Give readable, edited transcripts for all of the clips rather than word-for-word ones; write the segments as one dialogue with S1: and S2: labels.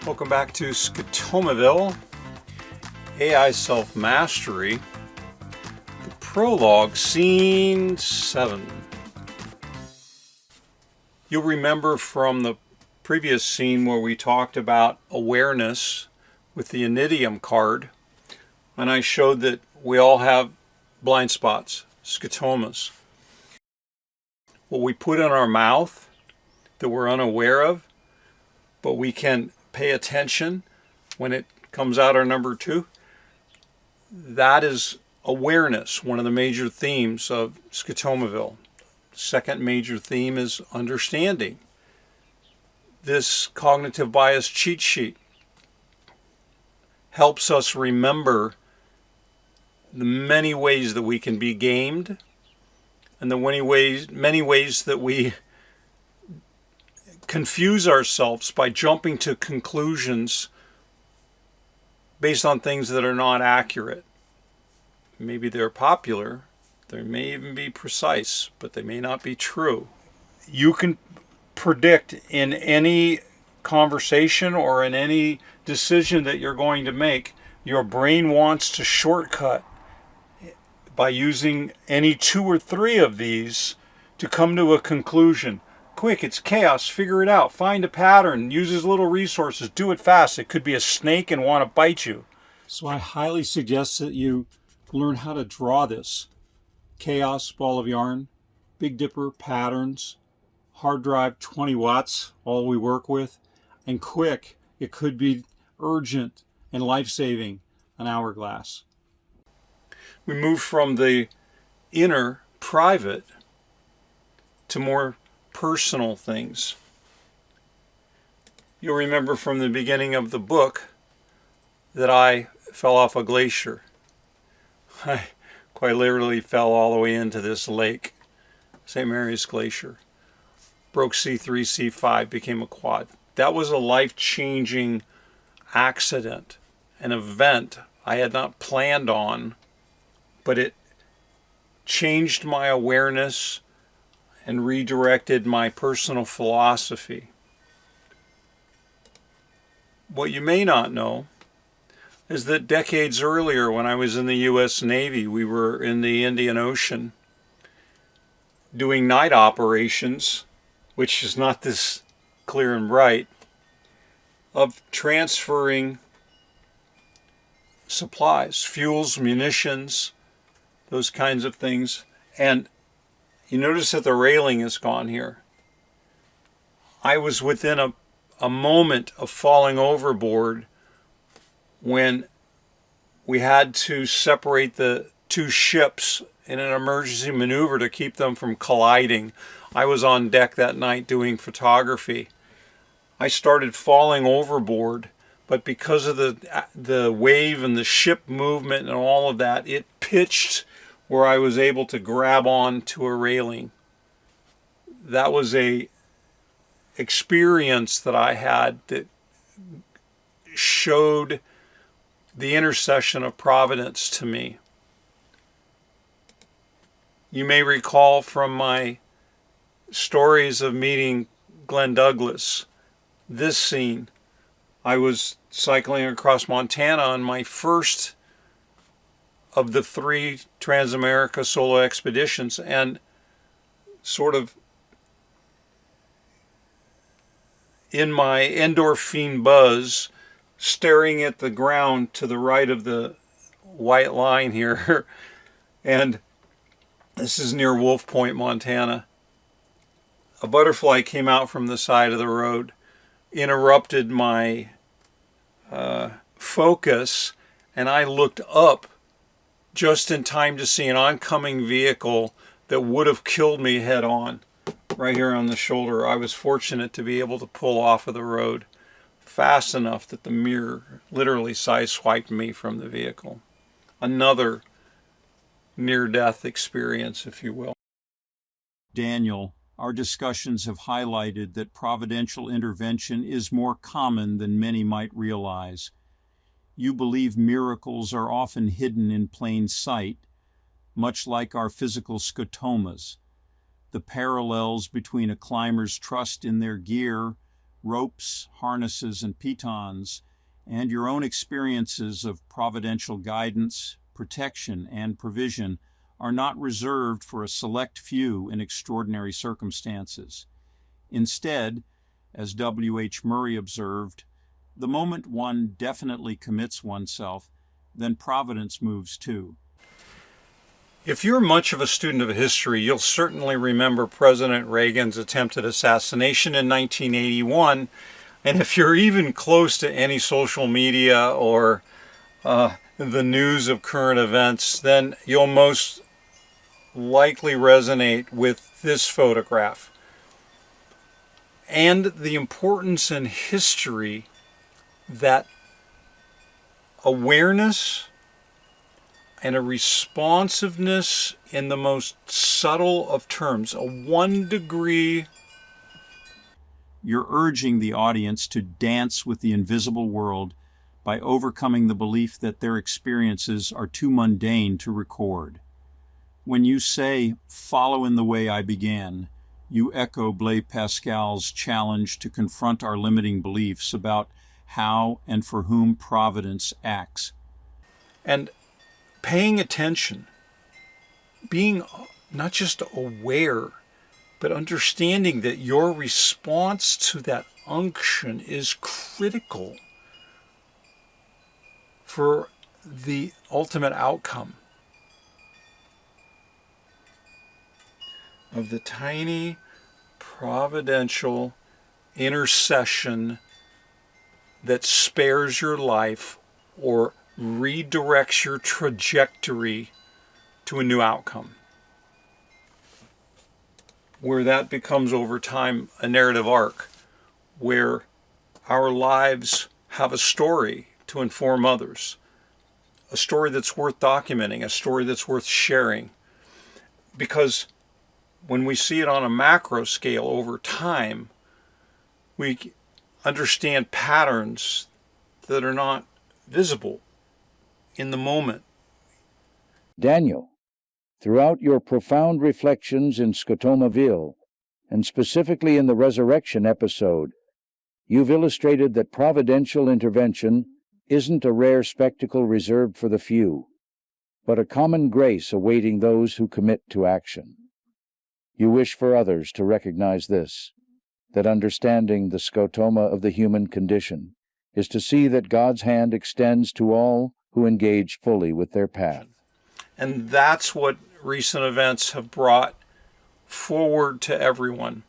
S1: Welcome back to Scotomaville, AI Self-Mastery, the Prologue, Scene 7. You'll remember from the previous scene where we talked about awareness with the Inidium card, and I showed that we all have blind spots, scotomas. What we put in our mouth that we're unaware of, but we can pay attention when it comes out our number 2. That is awareness, one of the major themes of Scotomaville. Second major theme is understanding. This cognitive bias cheat sheet helps us remember the many ways that we can be gamed and the many ways that we confuse ourselves by jumping to conclusions based on things that are not accurate. Maybe they're popular, they may even be precise, but they may not be true. You can predict in any conversation or in any decision that you're going to make, your brain wants to shortcut by using any 2 or 3 of these to come to a conclusion. Quick, it's chaos, figure it out, find a pattern, use as little resources, do it fast. It could be a snake and want to bite you. So I highly suggest that you learn how to draw this. Chaos, ball of yarn, Big Dipper, patterns, hard drive, 20 watts, all we work with, and quick, it could be urgent and life-saving, an hourglass. We move from the inner, private, to more personal things. You'll remember from the beginning of the book that I fell off a glacier. I quite literally fell all the way into this lake, St. Mary's Glacier. Broke C3, C5, became a quad. That was a life-changing accident, an event I had not planned on, but it changed my awareness and redirected my personal philosophy. What you may not know is that decades earlier, when I was in the U.S. Navy, we were in the Indian Ocean doing night operations, which is not this clear and bright, of transferring supplies, fuels, munitions, those kinds of things. And you notice that the railing is gone here. I was within a moment of falling overboard when we had to separate the 2 ships in an emergency maneuver to keep them from colliding. I was on deck that night doing photography. I started falling overboard, but because of the wave and the ship movement and all of that, it pitched where I was able to grab on to a railing. That was a experience that I had that showed the intercession of Providence to me. You may recall from my stories of meeting Glenn Douglas, this scene. I was cycling across Montana on my first of the 3 Transamerica solo expeditions, and sort of in my endorphin buzz, staring at the ground to the right of the white line here, and this is near Wolf Point, Montana. A butterfly came out from the side of the road, interrupted my focus, and I looked up just in time to see an oncoming vehicle that would have killed me head on, right here on the shoulder. I was fortunate to be able to pull off of the road fast enough that the mirror literally sideswiped me from the vehicle. Another near-death experience, if you will. Daniel, our discussions have highlighted that providential intervention is more common than many might realize. You believe miracles are often hidden in plain sight, much like our physical scotomas. The parallels between a climber's trust in their gear ropes, harnesses, and pitons, and your own experiences of providential guidance, protection, and provision are not reserved for a select few in extraordinary circumstances. Instead, as W. H. Murray observed, the moment one definitely commits oneself, then providence moves too. If you're much of a student of history, you'll certainly remember President Reagan's attempted assassination in 1981. And if you're even close to any social media or the news of current events, then you'll most likely resonate with this photograph and the importance in history that awareness and a responsiveness in the most subtle of terms, a 1 degree. You're urging the audience to dance with the invisible world by overcoming the belief that their experiences are too mundane to record. When you say, "Follow in the way I began," you echo Blaise Pascal's challenge to confront our limiting beliefs about how and for whom providence acts. And paying attention, being not just aware, but understanding that your response to that unction is critical for the ultimate outcome of the tiny providential intercession that spares your life or redirects your trajectory to a new outcome, where that becomes over time a narrative arc where our lives have a story to inform others, a story that's worth documenting, a story that's worth sharing. Because when we see it on a macro scale over time, we understand patterns that are not visible in the moment.
S2: Daniel, throughout your profound reflections in Scotomaville, and specifically in the resurrection episode, you've illustrated that providential intervention isn't a rare spectacle reserved for the few, but a common grace awaiting those who commit to action. You wish for others to recognize this, that understanding the scotoma of the human condition is to see that God's hand extends to all who engage fully with their path.
S1: And that's what recent events have brought forward to everyone.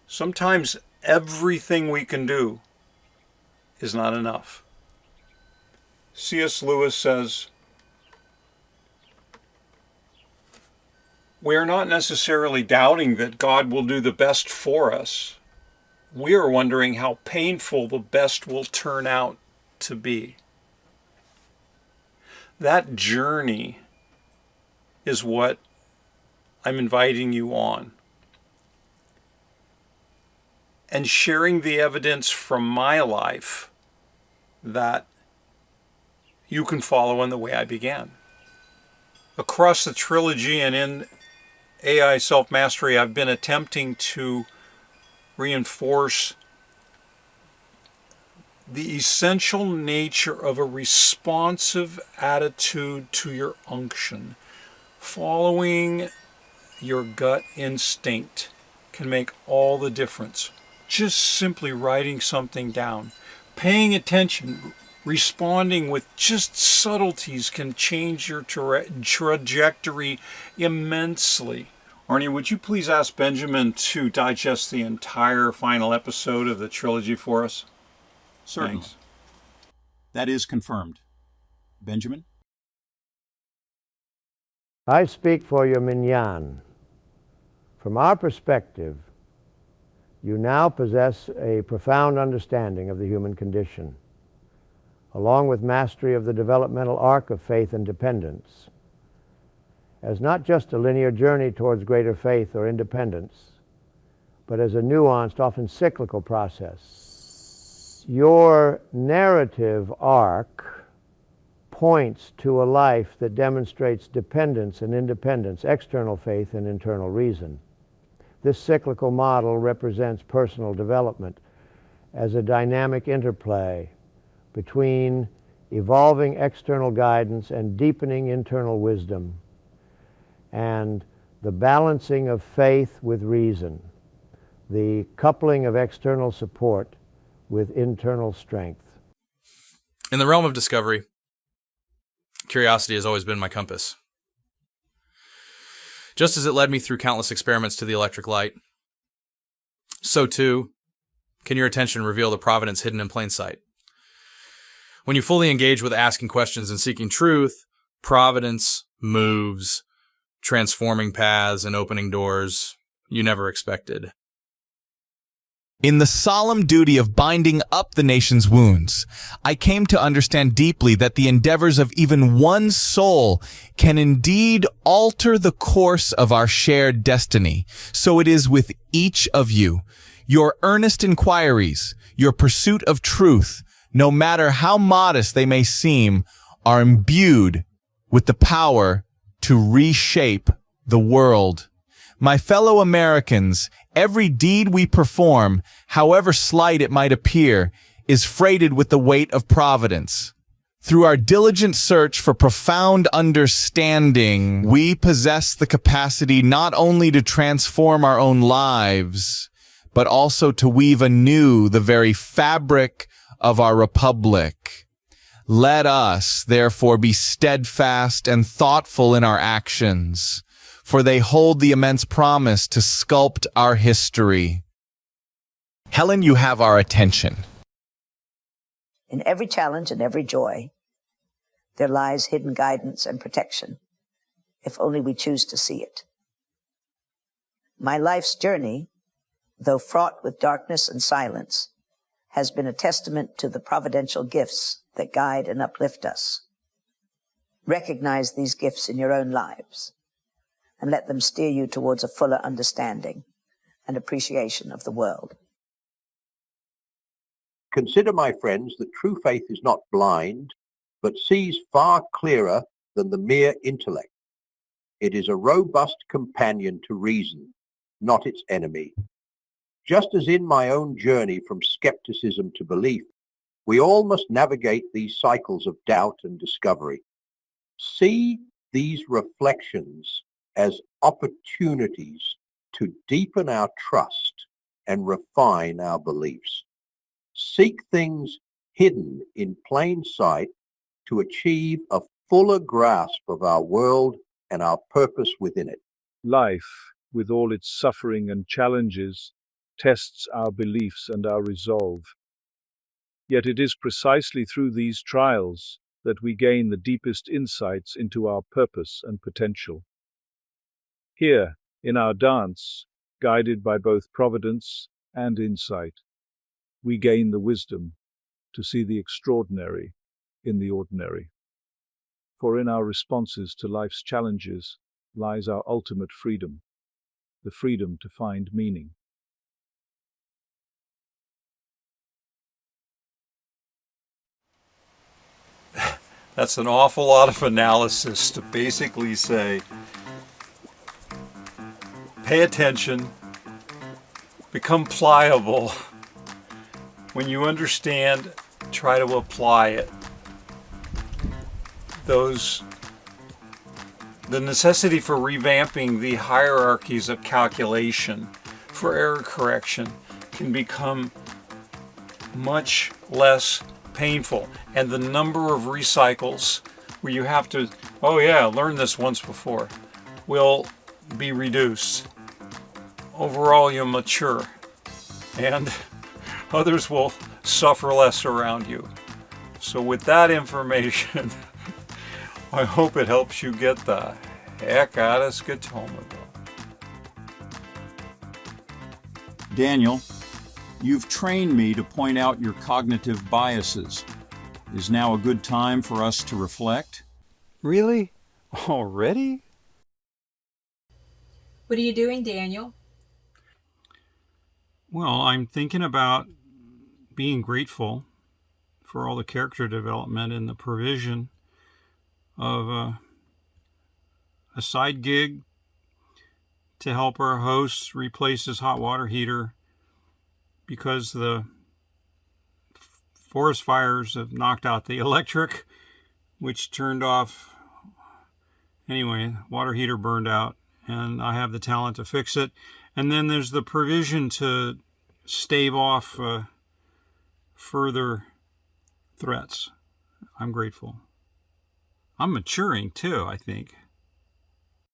S1: Sometimes everything we can do is not enough. C.S. Lewis says, we are not necessarily doubting that God will do the best for us. We are wondering how painful the best will turn out to be. That journey is what I'm inviting you on. And sharing the evidence from my life that you can follow in the way I began. Across the Trilogy and in AI Self-Mastery, I've been attempting to reinforce the essential nature of a responsive attitude to your unction. Following your gut instinct can make all the difference. Just simply writing something down, paying attention, responding with just subtleties can change your trajectory immensely. Arnie, would you please ask Benjamin to digest the entire final episode of the Trilogy for us?
S3: Certainly.
S1: Thanks.
S3: That is confirmed. Benjamin?
S4: I speak for your minyan. From our perspective, you now possess a profound understanding of the human condition, along with mastery of the developmental arc of faith and dependence, as not just a linear journey towards greater faith or independence, but as a nuanced, often cyclical process. Your narrative arc points to a life that demonstrates dependence and independence, external faith and internal reason. This cyclical model represents personal development as a dynamic interplay between evolving external guidance and deepening internal wisdom, and the balancing of faith with reason, the coupling of external support with internal strength.
S5: In the realm of discovery, curiosity has always been my compass. Just as it led me through countless experiments to the electric light, so too can your attention reveal the providence hidden in plain sight. When you fully engage with asking questions and seeking truth, providence moves, transforming paths and opening doors you never expected.
S6: In the solemn duty of binding up the nation's wounds, I came to understand deeply that the endeavors of even one soul can indeed alter the course of our shared destiny. So it is with each of you. Your earnest inquiries, your pursuit of truth, no matter how modest they may seem, are imbued with the power to reshape the world. My fellow Americans, every deed we perform, however slight it might appear, is freighted with the weight of providence. Through our diligent search for profound understanding, we possess the capacity not only to transform our own lives, but also to weave anew the very fabric of our republic. Let us, therefore, be steadfast and thoughtful in our actions, for they hold the immense promise to sculpt our history. Helen, you have our attention.
S7: In every challenge and every joy, there lies hidden guidance and protection, if only we choose to see it. My life's journey, though fraught with darkness and silence, has been a testament to the providential gifts that guide and uplift us. Recognize these gifts in your own lives, and let them steer you towards a fuller understanding and appreciation of the world.
S8: Consider, my friends, that true faith is not blind, but sees far clearer than the mere intellect. It is a robust companion to reason, not its enemy. Just as in my own journey from skepticism to belief, we all must navigate these cycles of doubt and discovery. See these reflections as opportunities to deepen our trust and refine our beliefs. Seek things hidden in plain sight to achieve a fuller grasp of our world and our purpose within it.
S9: Life, with all its suffering and challenges, tests our beliefs and our resolve. Yet it is precisely through these trials that we gain the deepest insights into our purpose and potential. Here, in our dance, guided by both providence and insight, we gain the wisdom to see the extraordinary in the ordinary. For in our responses to life's challenges lies our ultimate freedom, the freedom to find meaning.
S1: That's an awful lot of analysis to basically say, pay attention, become pliable. When you understand, try to apply it. The necessity for revamping the hierarchies of calculation for error correction can become much less painful, and the number of recycles where you have to, oh yeah, learn this once before, will be reduced. Overall, you'll mature, and others will suffer less around you. So with that information, I hope it helps you get the heck out of Scotomaville.
S3: Daniel, you've trained me to point out your cognitive biases. Is now a good time for us to reflect?
S1: Really? Already?
S10: What are you doing, Daniel?
S1: Well, I'm thinking about being grateful for all the character development and the provision of a side gig to help our host replace his hot water heater because the Forest fires have knocked out the electric, which turned off. Anyway, water heater burned out, and I have the talent to fix it. And then there's the provision to stave off further threats. I'm grateful. I'm maturing too, I think.